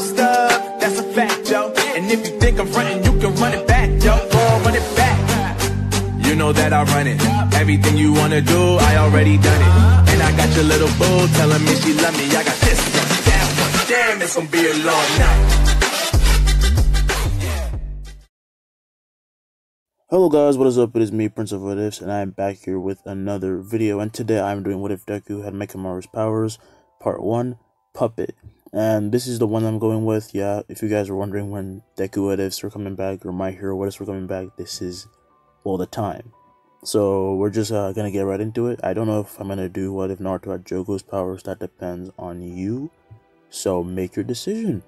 post up, that's a fact, yo. And if you think I'm frontin', you can run it back, yo. Girl, run it back. You know that I run it. Everything you wanna do, I already done it. And I got your little boo telling me she love me. I got this one, that one. Damn, it's gonna be a long night. Hello guys, what is up? It is me, Prince of What Ifs, and I am back here with another video. And today I'm doing What If Deku Had Mechamaru's Powers, Part 1, Puppet. And this is the one I'm going with. Yeah, if you guys were wondering when Deku What Ifs were coming back, or My Hero What Ifs were coming back, this is all the time. So we're just gonna get right into it. I don't know if I'm gonna do What If Naruto had Jogo's powers. That depends on you. So make your decision.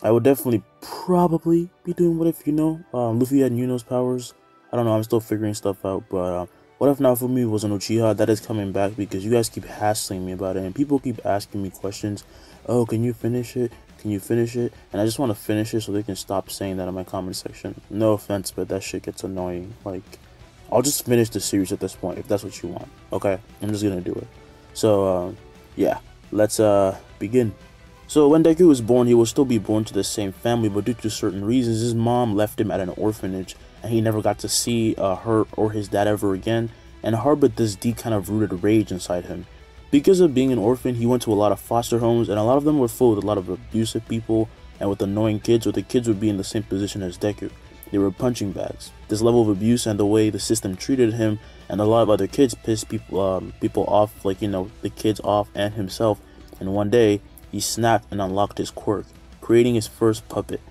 I would definitely probably be doing What If, Luffy had Yuno's powers. I don't know, I'm still figuring stuff out, but What If Naofumi was an Uchiha? That is coming back because you guys keep hassling me about it, and people keep asking me questions. Oh, can you finish it? Can you finish it? And I just want to finish it so they can stop saying that in my comment section. No offense, but that shit gets annoying. Like, I'll just finish the series at this point if that's what you want. Okay, I'm just gonna do it. So, yeah, let's begin. So when Deku was born, he will still be born to the same family, but due to certain reasons, his mom left him at an orphanage, and he never got to see her or his dad ever again, and harbored this deep kind of rooted rage inside him. Because of being an orphan, he went to a lot of foster homes, and a lot of them were full with a lot of abusive people and with annoying kids, or the kids would be in the same position as Deku. They were punching bags. This level of abuse and the way the system treated him and a lot of other kids pissed people off, like, the kids off and himself, and one day, he snapped and unlocked his quirk, creating his first puppet.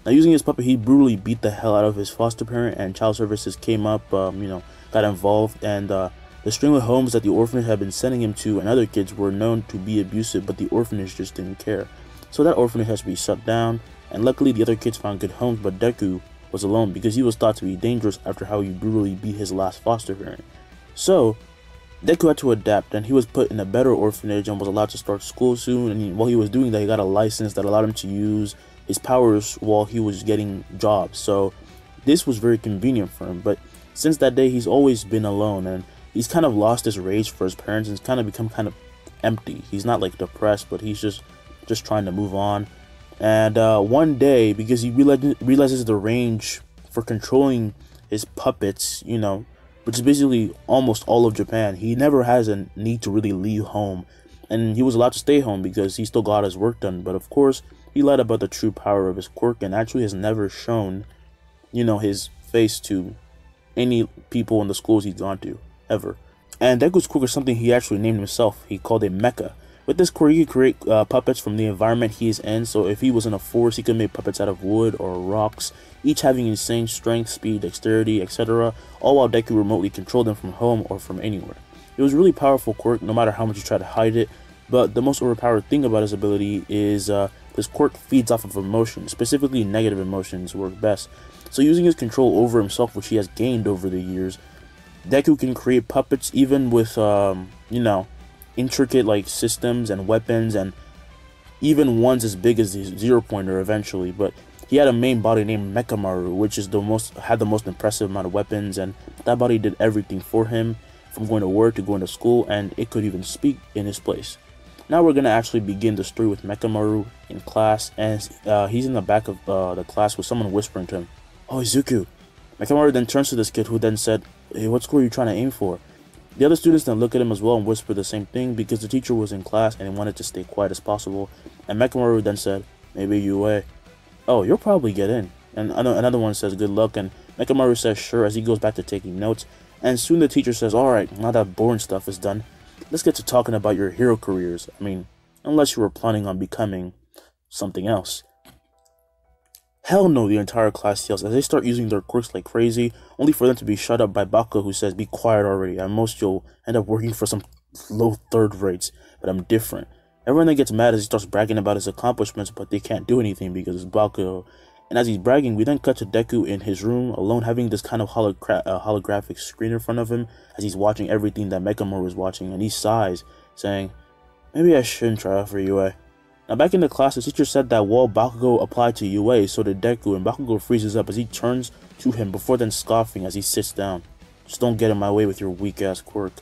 Now, using his puppet, he brutally beat the hell out of his foster parent, and child services came up, got involved, and the string of homes that the orphanage had been sending him to and other kids were known to be abusive, but the orphanage just didn't care. So that orphanage has to be shut down, and luckily the other kids found good homes, but Deku was alone because he was thought to be dangerous after how he brutally beat his last foster parent. So Deku had to adapt, and he was put in a better orphanage and was allowed to start school soon, and while he was doing that, he got a license that allowed him to use his powers while he was getting jobs. So this was very convenient for him, but since that day, he's always been alone, and he's kind of lost his rage for his parents and kind of become kind of empty. He's not like depressed, but he's just trying to move on. And one day, because he realizes the range for controlling his puppets, which is basically almost all of Japan, he never has a need to really leave home, and he was allowed to stay home because he still got his work done. But of course, he lied about the true power of his quirk and actually has never shown, his face to any people in the schools he's gone to, ever. And Deku's quirk is something he actually named himself. He called it Mecha. With this quirk, he could create puppets from the environment he is in. So if he was in a forest, he could make puppets out of wood or rocks, each having insane strength, speed, dexterity, etc., all while Deku remotely controlled them from home or from anywhere. It was a really powerful quirk, no matter how much you try to hide it, but the most overpowered thing about his ability is this quirk feeds off of emotions, specifically negative emotions work best. So using his control over himself, which he has gained over the years, Deku can create puppets even with, intricate like systems and weapons, and even ones as big as the Zero Pointer eventually. But he had a main body named Mechamaru, which is had the most impressive amount of weapons, and that body did everything for him, from going to work to going to school, and it could even speak in his place. Now we're gonna actually begin the story with Mechamaru in class, and he's in the back of the class with someone whispering to him, "Oh, Izuku." Mechamaru then turns to this kid, who then said, "Hey, what score are you trying to aim for?" The other students then look at him as well and whisper the same thing because the teacher was in class and he wanted to stay quiet as possible. And Mechamaru then said, "Maybe UA." "Oh, you'll probably get in." And another one says, "Good luck." And Mechamaru says, "Sure," as he goes back to taking notes. And soon the teacher says, "Alright, now that boring stuff is done, let's get to talking about your hero careers. I mean, unless you were planning on becoming something else." "Hell no," the entire class yells as they start using their quirks like crazy, only for them to be shut up by Bakugo, who says, "Be quiet already. At most you'll end up working for some low third rates, but I'm different." Everyone then gets mad as he starts bragging about his accomplishments, but they can't do anything because it's Bakugo. And as he's bragging, we then cut to Deku in his room, alone, having this kind of holographic screen in front of him as he's watching everything that Mechamaru is watching, and he sighs, saying, "Maybe I shouldn't try out for UA." Now back in the class, the teacher said that while Bakugo applied to UA, so did Deku, and Bakugo freezes up as he turns to him before then scoffing as he sits down. "Just don't get in my way with your weak-ass quirk."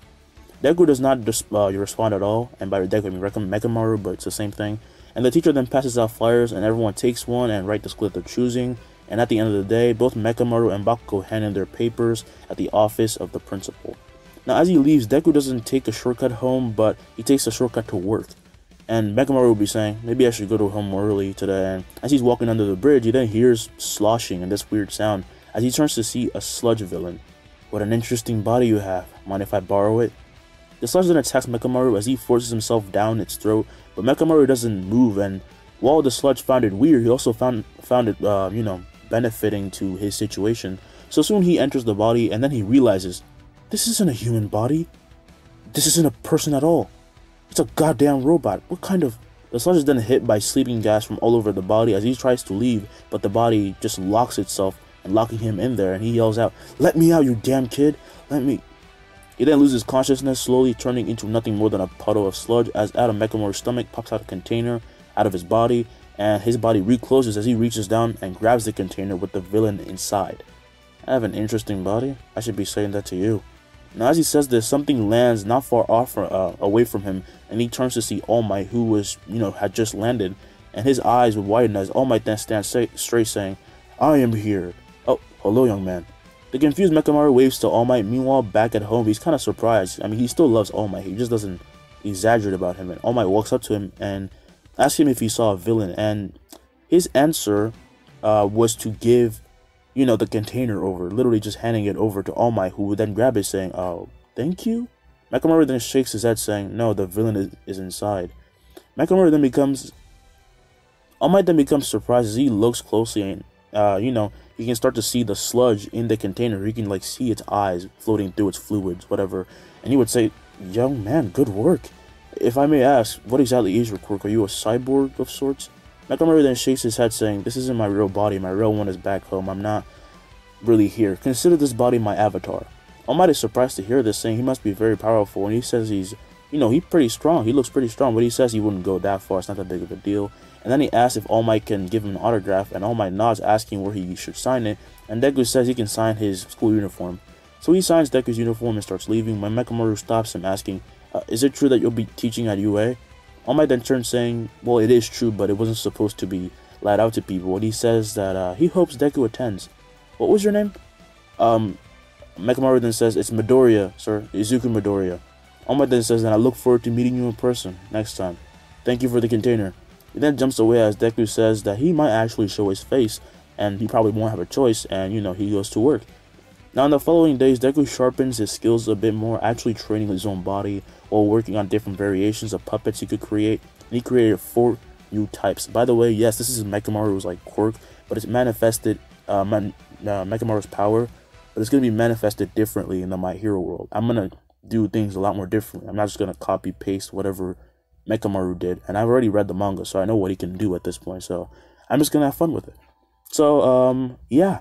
Deku does not respond at all, and by Deku I mean Mechamaru, but it's the same thing. And the teacher then passes out flyers, and everyone takes one and write the school that they're choosing. And at the end of the day, both Mechamaru and Bakugo hand in their papers at the office of the principal. Now, as he leaves, Deku doesn't take a shortcut home, but he takes a shortcut to work. And Mechamaru will be saying, maybe I should go to home early today. And as he's walking under the bridge, he then hears sloshing and this weird sound as he turns to see a sludge villain. What an interesting body you have. Mind if I borrow it? The sludge then attacks Mechamaru as he forces himself down its throat, but Mechamaru doesn't move. And while the sludge found it weird, he also found it, benefiting to his situation. So soon he enters the body, and then he realizes, this isn't a human body. This isn't a person at all. It's a goddamn robot. What kind of... The sludge is then hit by sleeping gas from all over the body as he tries to leave, but the body just locks itself and locking him in there, and he yells out, "Let me out, you damn kid! Let me..." He then loses consciousness, slowly turning into nothing more than a puddle of sludge as out of Mechamaru's stomach pops out a container out of his body, and his body recloses as he reaches down and grabs the container with the villain inside. I have an interesting body. I should be saying that to you. Now, as he says this, something lands not far off away from him, and he turns to see All Might, who was, had just landed, and his eyes would widen as All Might then stands straight, saying, "I am here." "Oh, hello, young man." The confused Mechamaru waves to All Might. Meanwhile, back at home, he's kind of surprised. I mean, he still loves All Might. He just doesn't exaggerate about him. And All Might walks up to him and asks him if he saw a villain, and his answer was to give the container over, literally just handing it over to All Might, who would then grab it saying, "Oh, thank you?" Mechamaru then shakes his head saying, "No, the villain is inside." Mechamaru then All Might then becomes surprised as he looks closely and, you can start to see the sludge in the container. You can see its eyes floating through its fluids, whatever. And he would say, "Young man, good work. If I may ask, what exactly is your quirk? Are you a cyborg of sorts?" Mechamaru then shakes his head saying, "This isn't my real body. My real one is back home. I'm not really here. Consider this body my avatar." All Might is surprised to hear this, saying he must be very powerful. And he says he's pretty strong. He looks pretty strong, but he says he wouldn't go that far. It's not that big of a deal. And then he asks if All Might can give him an autograph, and All Might nods, asking where he should sign it. And Deku says he can sign his school uniform. So he signs Deku's uniform and starts leaving when Mechamaru stops him, asking, "Is it true that you'll be teaching at UA?" All Might then turns saying, "Well, it is true, but it wasn't supposed to be let out to people." And he says that he hopes Deku attends. "What was your name?" Mechamaru then says, "It's Midoriya, sir. Izuku Midoriya." All Might then says that I look forward to meeting you in person next time. Thank you for the container. He then jumps away as Deku says that he might actually show his face, and he probably won't have a choice, and he goes to work. Now in the following days, Deku sharpens his skills a bit more, actually training his own body while working on different variations of puppets he could create, and he created 4 new types. By the way, yes, this is Mechamaru's quirk, but it's manifested, Mechamaru's power, but it's going to be manifested differently in the My Hero world. I'm going to do things a lot more differently. I'm not just going to copy paste whatever Mechamaru did, and I've already read the manga, so I know what he can do at this point, so I'm just going to have fun with it. So, yeah.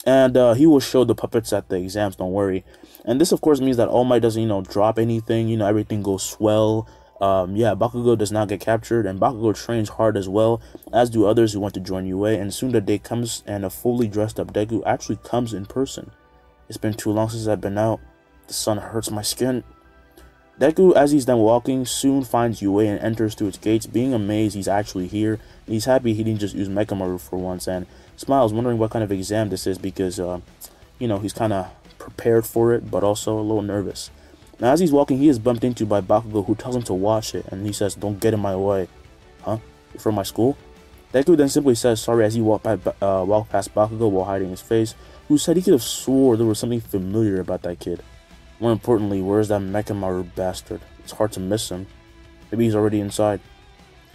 And he will show the puppets at the exams, don't worry. And this, of course, means that All Might doesn't, drop anything. Everything goes swell. Bakugo does not get captured, and Bakugo trains hard as well, as do others who want to join UA. And soon the day comes, and a fully dressed up Deku actually comes in person. It's been too long since I've been out. The sun hurts my skin. Deku, as he's done walking, soon finds UA and enters through its gates, being amazed he's actually here. And he's happy he didn't just use Mechamaru for once, and smiles, wondering what kind of exam this is because, he's kind of prepared for it, but also a little nervous. Now, as he's walking, he is bumped into by Bakugo, who tells him to watch it, and he says, "Don't get in my way." "Huh? You're from my school?" Deku then simply says sorry as he walked past Bakugo while hiding his face, who said he could have swore there was something familiar about that kid. More importantly, where's that Mechamaru bastard? It's hard to miss him. Maybe he's already inside.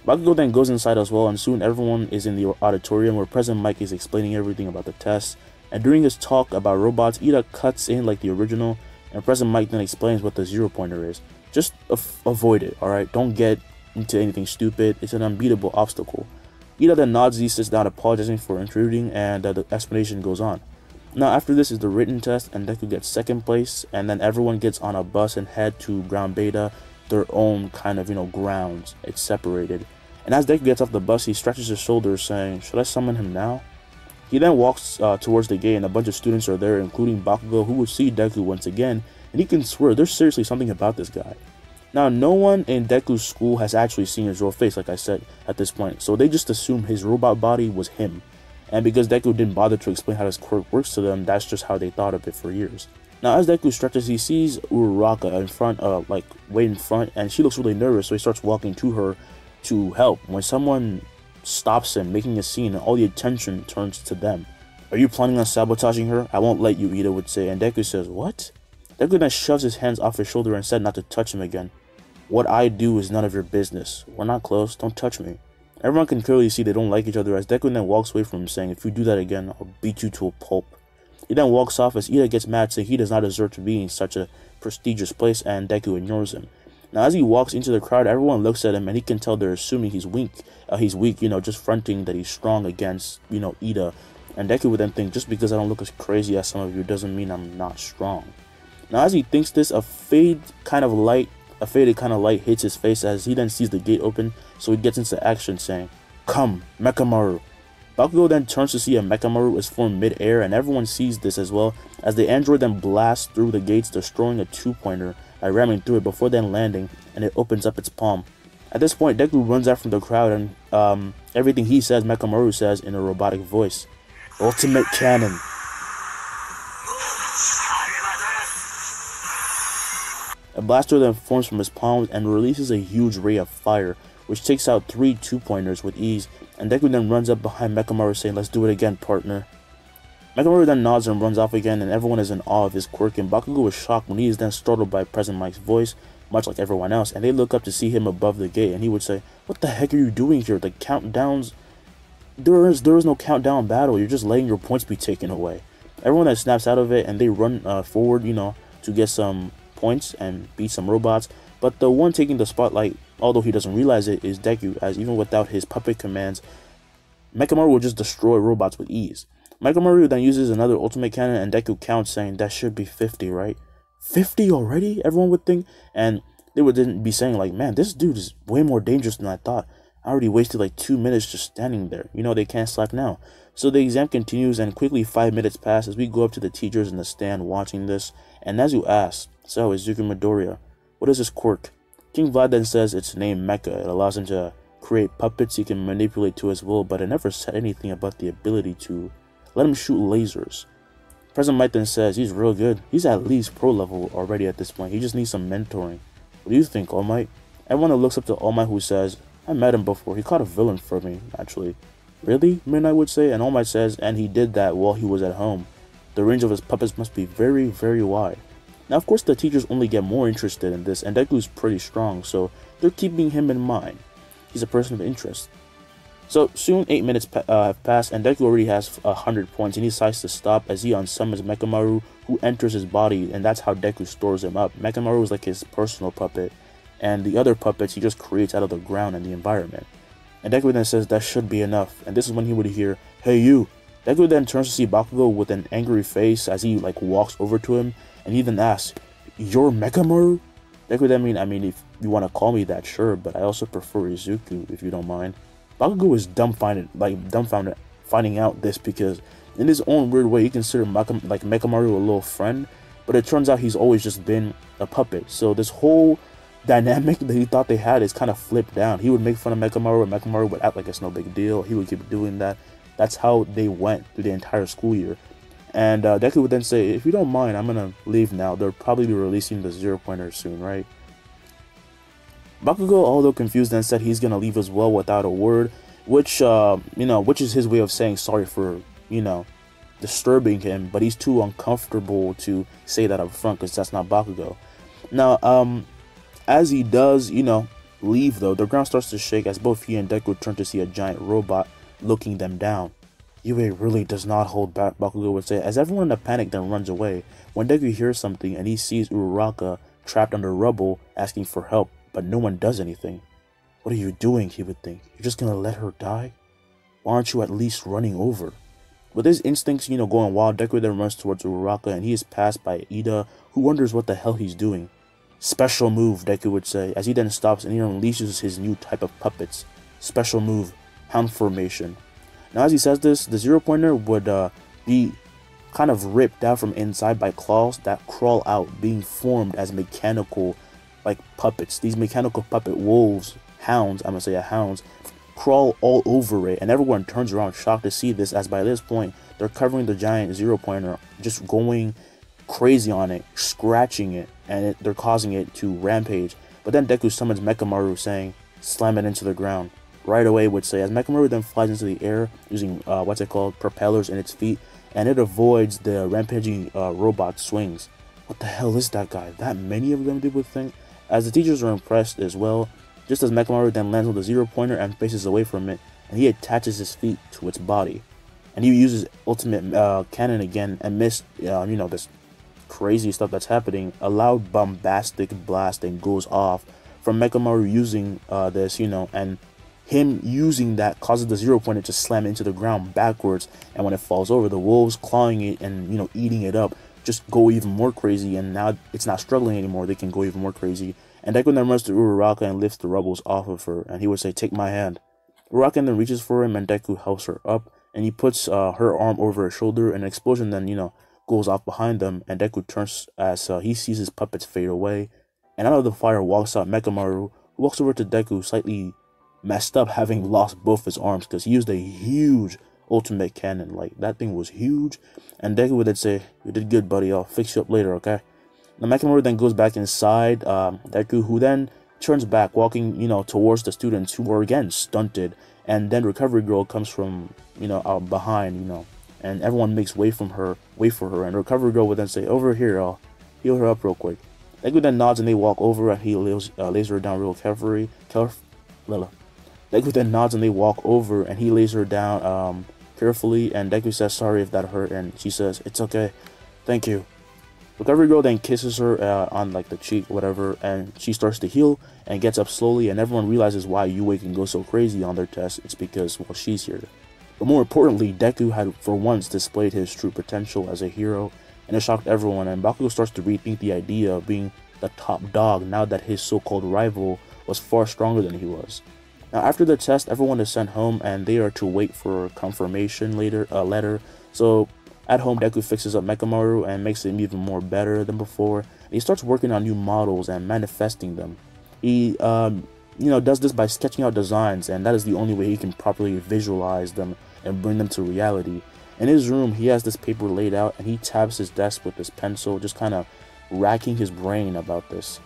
Bakugo then goes inside as well, and soon everyone is in the auditorium where President Mike is explaining everything about the test. And during his talk about robots, Ida cuts in like the original, and President Mike then explains what the 0-pointer is. Just avoid it, alright? Don't get into anything stupid. It's an unbeatable obstacle. Ida then nods as he sits down, apologizing for intruding, and the explanation goes on. Now after this is the written test, and Deku gets 2nd place, and then everyone gets on a bus and head to Ground Beta, their own kind of, grounds. It's separated. And as Deku gets off the bus, he stretches his shoulders, saying, "Should I summon him now?" He then walks towards the gate, and a bunch of students are there, including Bakugo, who will see Deku once again, and he can swear there's seriously something about this guy. Now, no one in Deku's school has actually seen his real face, like I said, at this point, so they just assume his robot body was him. And because Deku didn't bother to explain how his quirk works to them, that's just how they thought of it for years. Now, as Deku stretches, he sees Uraraka in front, way in front, and she looks really nervous, so he starts walking to her to help. When someone stops him, making a scene, and all the attention turns to them. "Are you planning on sabotaging her? I won't let you," Ida would say, and Deku says, "What?" Deku then shoves his hands off his shoulder and said not to touch him again. "What I do is none of your business. We're not close, don't touch me." Everyone can clearly see they don't like each other as Deku then walks away from him, saying, "If you do that again, I'll beat you to a pulp." He then walks off as Ida gets mad, saying he does not deserve to be in such a prestigious place, and Deku ignores him. Now, as he walks into the crowd, everyone looks at him, and he can tell they're assuming he's weak. He's weak, just fronting that he's strong against, Ida. And Deku would then think, just because I don't look as crazy as some of you doesn't mean I'm not strong. Now, as he thinks this, a faded kind of light hits his face as he then sees the gate open, so he gets into action, saying, "Come, Mechamaru." Bakugo then turns to see a Mechamaru is formed mid-air, and everyone sees this as well, as the android then blasts through the gates, destroying a two-pointer by ramming through it before then landing, and it opens up its palm. At this point, Deku runs out from the crowd, and everything he says, Mechamaru says in a robotic voice. "Ultimate Cannon." A blaster then forms from his palms and releases a huge ray of fire, which takes out 3 two-pointers with ease, and Deku then runs up behind Mechamaru saying, "Let's do it again, partner." Mechamaru then nods and runs off again, and everyone is in awe of his quirk, and Bakugo is shocked when he is then startled by President Mike's voice, much like everyone else, and they look up to see him above the gate, and he would say, "What the heck are you doing here? The countdowns... There is no countdown battle, you're just letting your points be taken away." Everyone then snaps out of it, and they run forward, to get some points and beat some robots, but the one taking the spotlight, although he doesn't realize it, is Deku, as even without his puppet commands, Mechamaru will just destroy robots with ease. Mechamaru then uses another ultimate cannon, and Deku counts, saying, "That should be 50, right?" 50 already? Everyone would think, and they would then be saying, like, "Man, this dude is way more dangerous than I thought. I already wasted like 2 minutes just standing there. They can't slack now." So the exam continues, and quickly 5 minutes pass as we go up to the teachers in the stand watching this, and Nezu asks, "So, Izuku Midoriya, what is this quirk?" King Vlad then says it's named Mecha. It allows him to create puppets he can manipulate to his will, but it never said anything about the ability to let him shoot lasers. President Mike then says he's real good. He's at least pro level already at this point. He just needs some mentoring. "What do you think, All Might?" Everyone looks up to All Might, who says, "I met him before. He caught a villain for me, actually." "Really?" Midnight would say, and All Might says, "And he did that while he was at home. The range of his puppets must be very, very wide." Now, of course, the teachers only get more interested in this, and Deku's pretty strong, so they're keeping him in mind. He's a person of interest. So soon 8 minutes have passed, and Deku already has 100 points, and he decides to stop as he unsummons Mechamaru, who enters his body, and that's how Deku stores him up. Mechamaru is like his personal puppet, and the other puppets he just creates out of the ground and the environment. And Deku then says that should be enough, and this is when he would hear, "Hey you!" Deku then turns to see Bakugo with an angry face as he walks over to him, and he then asks, "You're Mechamaru?" Deku then I mean, if you want to call me that, sure, but I also prefer Izuku, if you don't mind. Bakugo is dumbfounded finding out this, because in his own weird way he considered Mechamaru a little friend, but it turns out he's always just been a puppet. So this whole dynamic that he thought they had is kind of flipped down. He would make fun of Mechamaru, and Mechamaru would act like it's no big deal. He would keep doing that. That's how they went through the entire school year. And Deku would then say, "If you don't mind, I'm gonna leave now. They'll probably be releasing the zero-pointer soon, right?" Bakugo, although confused, then said he's gonna leave as well without a word, which is his way of saying sorry for, disturbing him, but he's too uncomfortable to say that up front, because that's not Bakugo. Now, as he does, leave though, the ground starts to shake as both he and Deku turn to see a giant robot looking them down. "Yue really does not hold back," Bakugo would say, as everyone in a panic then runs away, when Deku hears something and he sees Uraraka trapped under rubble asking for help, but no one does anything. "What are you doing?" he would think. "You're just gonna let her die? Why aren't you at least running over?" With his instincts, going wild, Deku then runs towards Uraraka, and he is passed by Ida, who wonders what the hell he's doing. "Special move," Deku would say, as he then stops and he unleashes his new type of puppets. Special move, Hound Formation. Now, as he says this, the zero-pointer would be kind of ripped out from inside by claws that crawl out, being formed as mechanical like puppets, these mechanical puppet wolves, hounds, I'm gonna say hounds, crawl all over it, and everyone turns around shocked to see this, as by this point they're covering the giant zero pointer, just going crazy on it, scratching it, and they're causing it to rampage. But then Deku summons Mechamaru, saying, slam it into the ground. Right away would say, as Mechamaru then flies into the air using propellers in its feet, and it avoids the rampaging robot swings. What the hell is that guy? That many of them, people think? As the teachers are impressed as well, just as Mechamaru then lands on the zero pointer and faces away from it, and he attaches his feet to its body. And he uses ultimate cannon again, and missed, this crazy stuff that's happening. A loud bombastic blast then goes off from Mechamaru using this, and him using that causes the zero pointer to slam into the ground backwards, and when it falls over, the wolves clawing it and eating it up just go even more crazy, and now it's not struggling anymore, they can go even more crazy. And Deku then runs to Uraraka and lifts the rubbles off of her, and he would say, take my hand. Uraraka then reaches for him, and Deku helps her up, and he puts her arm over her shoulder, and an explosion then goes off behind them, and Deku turns as he sees his puppets fade away, and out of the fire walks out Mechamaru, who walks over to Deku slightly messed up, having lost both his arms because he used a huge ultimate cannon. Like, that thing was huge. And Deku would then say, you did good, buddy, I'll fix you up later, okay? Now Mechamaru then goes back inside Deku, who then turns back, walking towards the students, who are again stunted. And then Recovery Girl comes from out behind, and everyone makes way for her, and Recovery Girl would then say, over here, I'll heal her up real quick. Deku then nods and they walk over, and he lays her down real carefully. Deku then nods and they walk over, and he lays her down carefully, and Deku says, sorry if that hurt, and she says, it's okay, thank you. Recovery Girl then kisses her on like the cheek, whatever, and she starts to heal and gets up slowly, and everyone realizes why Yue can go so crazy on their test. It's because, well, she's here. But more importantly, Deku had for once displayed his true potential as a hero, and it shocked everyone, and Bakugo starts to rethink the idea of being the top dog now that his so-called rival was far stronger than he was. Now after the test, everyone is sent home, and they are to wait for confirmation letter. So at home, Deku fixes up Mechamaru and makes him even more better than before. And he starts working on new models and manifesting them. He does this by sketching out designs, and that is the only way he can properly visualize them and bring them to reality. In his room, he has this paper laid out, and he taps his desk with this pencil, just kind of racking his brain about this.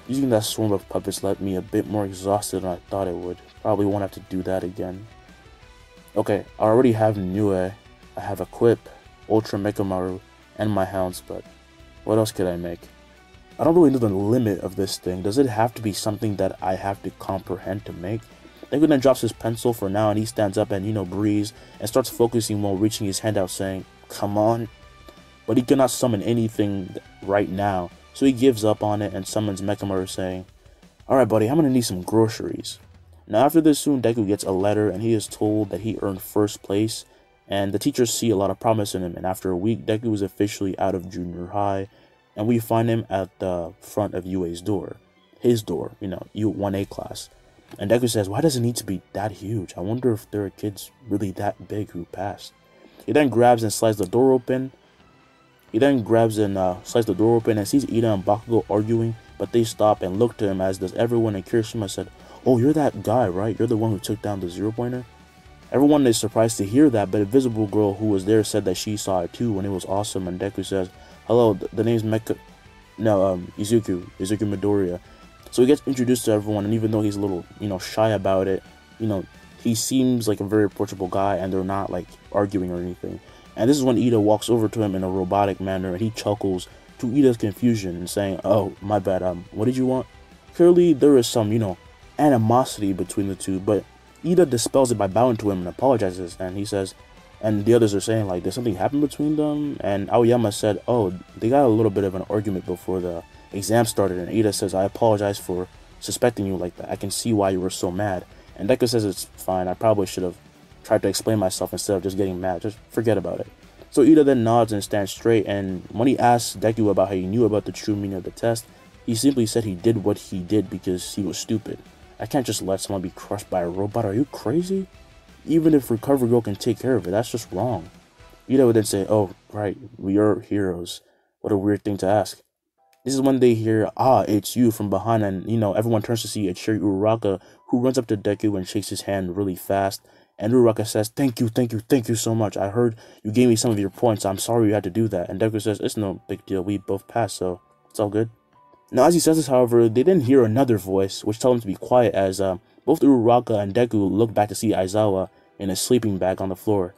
Using that swarm of puppets left me a bit more exhausted than I thought it would. Probably won't have to do that again. Okay, I already have Nue, I have Equip, Ultra Mechamaru, and my hounds, but what else could I make? I don't really know the limit of this thing. Does it have to be something that I have to comprehend to make? Deku then drops his pencil for now, and he stands up and breathes and starts focusing while reaching his hand out, saying, come on. But he cannot summon anything right now, so he gives up on it and summons Mechamaru, saying, alright buddy, I'm gonna need some groceries. Now after this, soon Deku gets a letter, and he is told that he earned first place, and the teachers see a lot of promise in him, and after a week, Deku is officially out of junior high, and we find him at the front of Yue's door. His door, U1A class. And Deku says, why does it need to be that huge? I wonder if there are kids really that big who passed. He then grabs and slides the door open. And sees Ida and Bakugo arguing, but they stop and look to him, as does everyone, and Kirishima said, oh, you're that guy, right? You're the one who took down the zero pointer? Everyone is surprised to hear that, but Invisible Girl, who was there, said that she saw it too, and it was awesome. And Deku says, hello, the name's Izuku Midoriya. So he gets introduced to everyone, and even though he's a little, shy about it, he seems like a very approachable guy, and they're not, like, arguing or anything. And this is when Ida walks over to him in a robotic manner, and he chuckles to Ida's confusion and saying, oh, my bad, what did you want? Clearly, there is some, animosity between the two, but Ida dispels it by bowing to him and apologizes, and he says, and the others are saying, like, did something happen between them? And Aoyama said, oh, they got a little bit of an argument before the exam started, and Ida says, I apologize for suspecting you like that. I can see why you were so mad. And Deku says, it's fine, I probably should have tried to explain myself instead of just getting mad. Just forget about it. So Ida then nods and stands straight, and when he asks Deku about how he knew about the true meaning of the test, he simply said he did what he did because he was stupid. I can't just let someone be crushed by a robot. Are you crazy? Even if Recovery Girl can take care of it, that's just wrong. Ida would then say, oh, right, we are heroes. What a weird thing to ask. This is when they hear, "Ah, it's you," from behind, and everyone turns to see Ichiro Uraraka, who runs up to Deku and shakes his hand really fast. And Uraraka says, "Thank you, thank you, thank you so much. I heard you gave me some of your points. I'm sorry you had to do that." And Deku says, "It's no big deal. We both passed, so it's all good." Now, as he says this, however, they then hear another voice, which tells them to be quiet as both Uraraka and Deku look back to see Aizawa in a sleeping bag on the floor.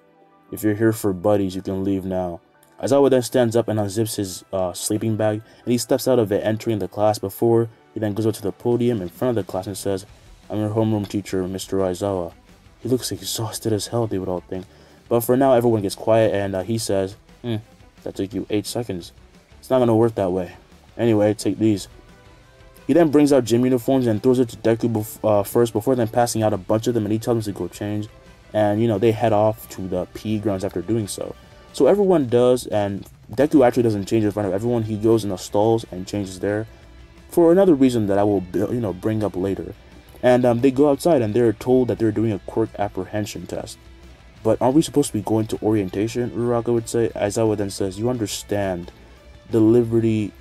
"If you're here for buddies, you can leave now." Aizawa then stands up and unzips his sleeping bag, and he steps out of it, entering the class before he then goes up to the podium in front of the class and says, "I'm your homeroom teacher, Mr. Aizawa." He looks exhausted as hell, they would all think. But for now, everyone gets quiet, and he says, "That took you 8 seconds. It's not gonna work that way. Anyway, take these." He then brings out gym uniforms and throws it to Deku first, before then passing out a bunch of them, and he tells them to go change. And, they head off to the PE grounds after doing so. So everyone does, and Deku actually doesn't change in front of everyone. He goes in the stalls and changes there for another reason that I will, bring up later. And they go outside, and they're told that they're doing a quirk apprehension test. "But aren't we supposed to be going to orientation?" Uraraka would say. Aizawa then says, "You understand the liberty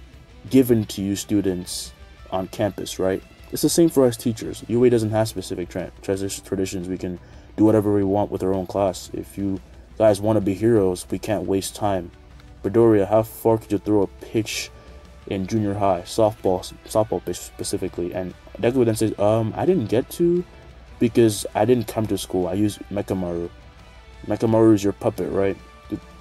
given to you students on campus, right? It's the same for us teachers. UA doesn't have specific traditions. We can do whatever we want with our own class. If you guys want to be heroes, we can't waste time. Midoriya, how far could you throw a pitch in junior high, softball pitch specifically?" And Deku then says, "I didn't get to, because I didn't come to school. I used Mekamaru. Mekamaru is your puppet, right?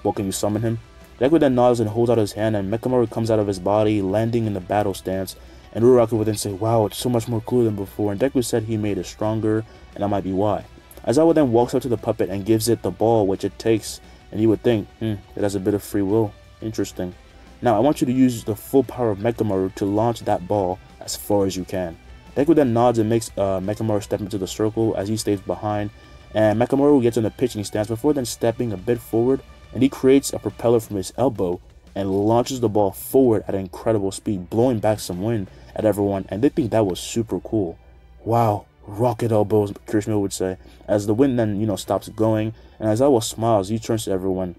Well, can you summon him?" Deku then nods and holds out his hand, and Mekamaru comes out of his body, landing in the battle stance. And Uraraka would then say, "Wow, it's so much more cooler than before." And Deku said he made it stronger, and that might be why. Aizawa then walks up to the puppet and gives it the ball, which it takes, and you would think, it has a bit of free will. Interesting. "Now, I want you to use the full power of Mekamaru to launch that ball as far as you can." Deku then nods and makes Mekamaru step into the circle as he stays behind, and Mekamaru gets in the pitching stance before then stepping a bit forward, and he creates a propeller from his elbow and launches the ball forward at incredible speed, blowing back some wind at everyone, and they think that was super cool. "Wow, rocket elbows," Kirishima would say, as the wind then, stops going, and Aizawa smiles. He turns to everyone,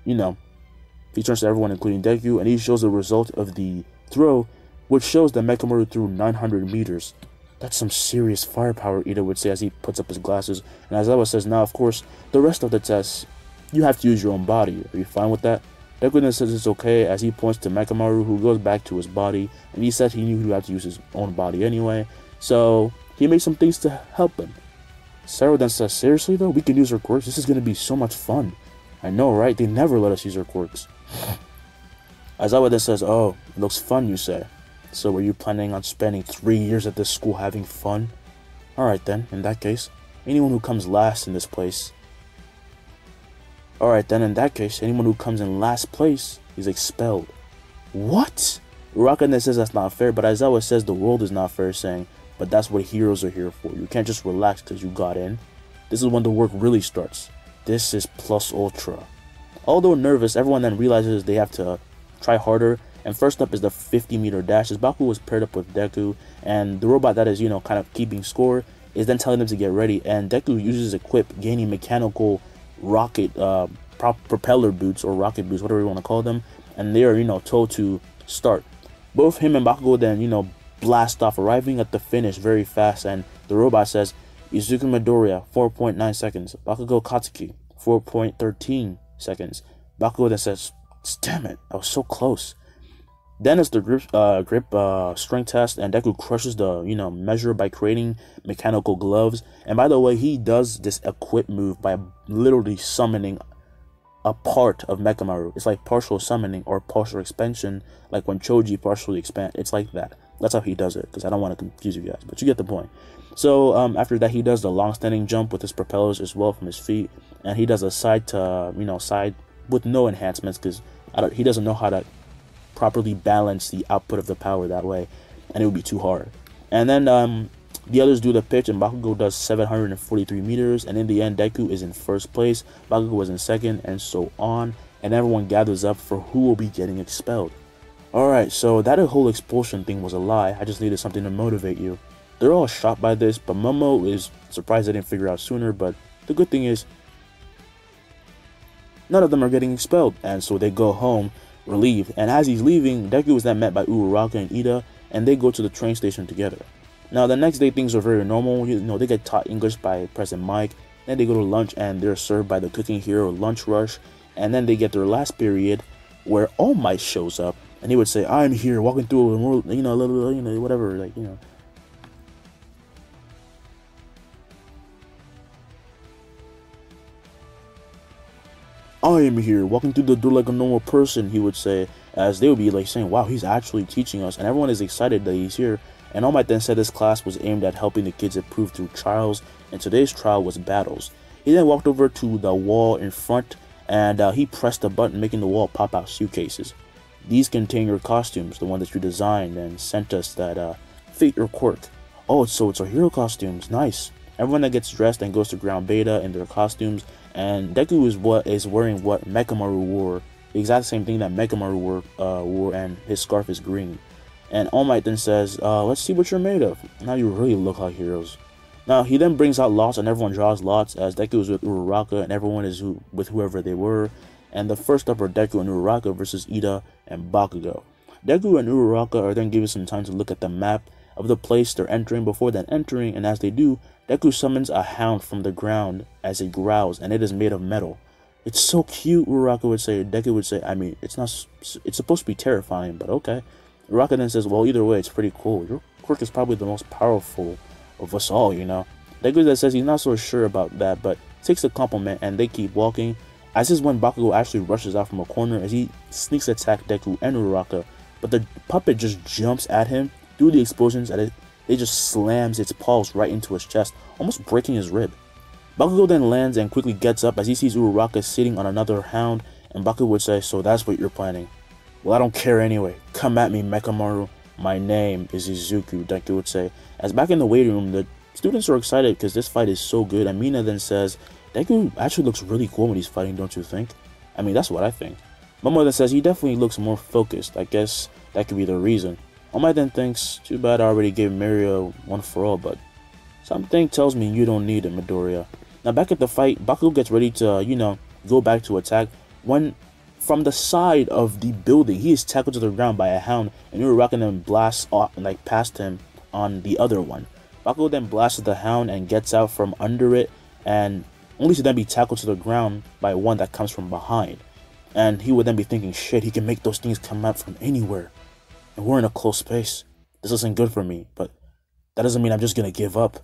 including Deku, and he shows the result of the throw, which shows that Mekamaru threw 900 meters. "That's some serious firepower," Ida would say as he puts up his glasses, and Aizawa says, "Now, of course, the rest of the tests, you have to use your own body. Are you fine with that?" Deku then says it's okay as he points to Mekamaru, who goes back to his body, and he said he knew he had to use his own body anyway, so he made some things to help him. Sero then says, "Seriously though, we can use our quirks? This is going to be so much fun." "I know, right? They never let us use our quirks." Aizawa then says, "Oh, it looks fun, you say. So were you planning on spending 3 years at this school having fun? Alright then, in that case, anyone who comes last in this place anyone who comes in last place is expelled." What? Uraraka then says that's not fair, but Aizawa says the world is not fair, saying, "But that's what heroes are here for. You can't just relax because you got in. This is when the work really starts. This is plus ultra." Although nervous, everyone then realizes they have to try harder, and first up is the 50-meter dash, as Baku was paired up with Deku, and the robot that is, kind of keeping score is then telling them to get ready, and Deku uses Equip, gaining mechanical rocket propeller boots, or rocket boots, whatever you want to call them, and they are, told to start. Both him and Bakugo then, blast off, arriving at the finish very fast, and the robot says, "Izuku Midoriya, 4.9 seconds. Bakugo Katsuki, 4.13 seconds. Bakugo then says, "Damn it, I was so close." Then it's the grip strength test, and Deku crushes the measure by creating mechanical gloves. And by the way, he does this Equip move by literally summoning a part of Mekamaru. It's like partial summoning or partial expansion, like when Choji partially expand. It's like that. That's how he does it, because I don't want to confuse you guys, but you get the point. So after that, he does the long standing jump with his propellers as well from his feet, and he does a side with no enhancements, because he doesn't know how to properly balance the output of the power that way, and it would be too hard. And then the others do the pitch, and Bakugo does 743 meters, and in the end, Deku is in first place, Bakugo was in second, and so on, and everyone gathers up for who will be getting expelled. Alright, so that whole expulsion thing was a lie. I just needed something to motivate you. They're all shocked by this, but Momo is surprised they didn't figure out sooner, but the good thing is, none of them are getting expelled, and so they go home, relieved. And as he's leaving, Deku is then met by Uraraka and Ida, and they go to the train station together. Now the next day things are very normal. You know, they get taught English by President Mike. Then they go to lunch and they're served by the cooking hero Lunch Rush. And then they get their last period where All Might shows up, and he would say, "I'm here, walking through a world, you know, a little, you know, whatever, like, you know." "I am here, walking through the door like a normal person," he would say, as they would be like saying, "Wow, he's actually teaching us," and everyone is excited that he's here. And All Might then said this class was aimed at helping the kids improve through trials, and today's trial was battles. He then walked over to the wall in front, and he pressed a button, making the wall pop out suitcases. "These contain your costumes, the one that you designed and sent us that fit your quirk." "Oh, so it's our hero costumes, nice." Everyone that gets dressed and goes to ground beta in their costumes, and Deku is wearing what Mechamaru wore, the exact same thing that Mechamaru wore, and his scarf is green. And All Might then says, "Let's see what you're made of. Now you really look like heroes." Now he then brings out lots, and everyone draws lots, as Deku is with Uraraka and everyone is with whoever they were. And the first up are Deku and Uraraka versus Ida and Bakugo. Deku and Uraraka are then given some time to look at the map of the place they're entering before then entering, and as they do, Deku summons a hound from the ground as it growls, and it is made of metal. "It's so cute," Uraraka would say. Deku would say, "I mean, it's supposed to be terrifying, but okay." Uraraka then says, "Well, either way, it's pretty cool. Your quirk is probably the most powerful of us all, you know." Deku then says he's not so sure about that, but takes the compliment, and they keep walking. As is when Bakugo actually rushes out from a corner as he sneaks attack Deku and Uraraka, but the puppet just jumps at him through the explosions, and it just slams its paws right into his chest, almost breaking his rib. Bakugo then lands and quickly gets up as he sees Uraraka sitting on another hound, and Bakugo would say, "So that's what you're planning." "Well, I don't care anyway. Come at me, Mechamaru. My name is Izuku," Deku would say. As back in the waiting room, the students are excited because this fight is so good, and Mina then says, "Deku actually looks really cool when he's fighting, don't you think?" I mean, that's what I think. Momo then says he definitely looks more focused. I guess that could be the reason. All Might then thinks, "Too bad I already gave Mario one for all, but something tells me you don't need it, Midoriya." Now back at the fight, Bakugo gets ready to, you know, go back to attack when from the side of the building, he is tackled to the ground by a hound, and Uraraka then blasts off, like, past him on the other one. Bakugo then blasts the hound and gets out from under it, and only to then be tackled to the ground by one that comes from behind. And he would then be thinking, "Shit, he can make those things come out from anywhere. And we're in a close space. This isn't good for me, but that doesn't mean I'm just gonna give up."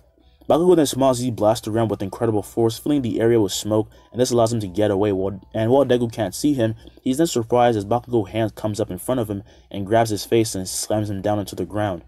Bakugo then smiles as he blasts around with incredible force, filling the area with smoke, and this allows him to get away. While Deku can't see him, he's then surprised as Bakugo's hand comes up in front of him and grabs his face and slams him down into the ground.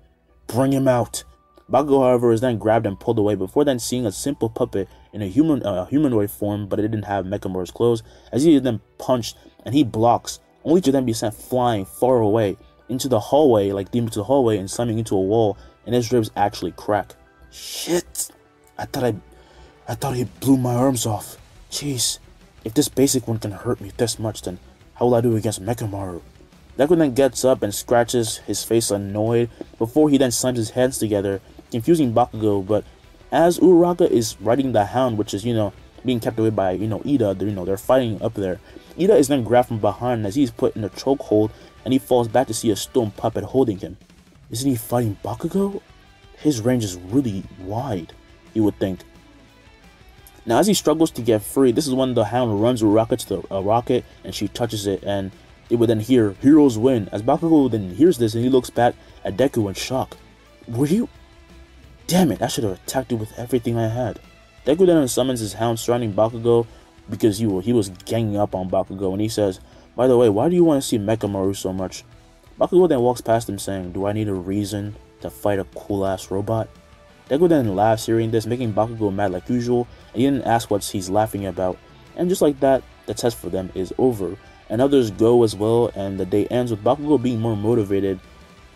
"Bring him out!" Bakugo, however, is then grabbed and pulled away before then seeing a simple puppet in a humanoid form, but it didn't have Mechamaru's clothes, as he is then punched and he blocks, only to then be sent flying far away into the hallway, like deep into the hallway, and slamming into a wall, and his ribs actually crack. "Shit! I thought he blew my arms off. Jeez, if this basic one can hurt me this much, then how will I do against Mechamaru?" Deku then gets up and scratches his face annoyed before he then slams his hands together, confusing Bakugo. But as Uraraka is riding the hound, which is, you know, being kept away by, you know, Ida, they're fighting up there. Ida is then grabbed from behind as he's put in a chokehold, and he falls back to see a stone puppet holding him. Isn't he fighting Bakugo? His range is really wide, he would think. Now as he struggles to get free, this is when the hound runs Uraraka to the rocket, and she touches it, and it would then hear, "Heroes win," as Bakugo then hears this and he looks back at Deku in shock. "Were you? Damn it, I should have attacked you with everything I had." Deku then summons his hound surrounding Bakugo because he was ganging up on Bakugo, and he says, "By the way, why do you want to see Mechamaru so much?" Bakugo then walks past him saying, "Do I need a reason to fight a cool-ass robot?" Deku then laughs hearing this, making Bakugo mad like usual, and he didn't ask what he's laughing about. And just like that, the test for them is over, and others go as well, and the day ends with Bakugo being more motivated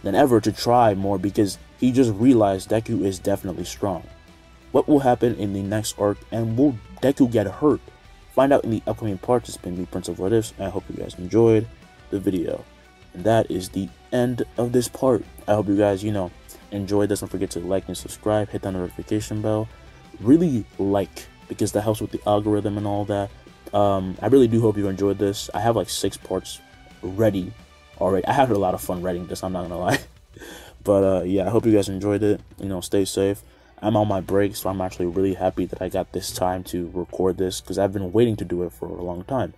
than ever to try more because he just realized Deku is definitely strong. What will happen in the next arc, and will Deku get hurt? Find out in the upcoming parts. It's been me, Prince of What Ifs, and I hope you guys enjoyed the video. And that is the end of this part. I hope you guys, enjoyed this. Don't forget to like and subscribe, hit that notification bell. Really like, because that helps with the algorithm and all that. I really do hope you enjoyed this. I have like 6 parts ready already. I had a lot of fun writing this, I'm not gonna lie. But yeah, I hope you guys enjoyed it. You know, stay safe. I'm on my break, so I'm actually really happy that I got this time to record this, because I've been waiting to do it for a long time.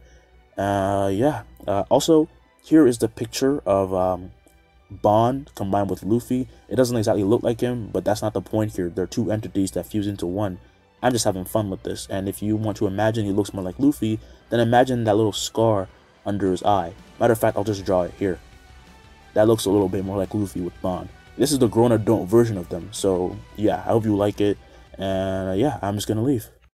Yeah. Also, here is the picture of Bond combined with Luffy. It doesn't exactly look like him, but that's not the point here. They're two entities that fuse into one. I'm just having fun with this, and if you want to imagine he looks more like Luffy, then imagine that little scar under his eye. Matter of fact, I'll just draw it here. That looks a little bit more like Luffy with Bond. This is the grown adult version of them, so yeah, I hope you like it, and yeah, I'm just gonna leave.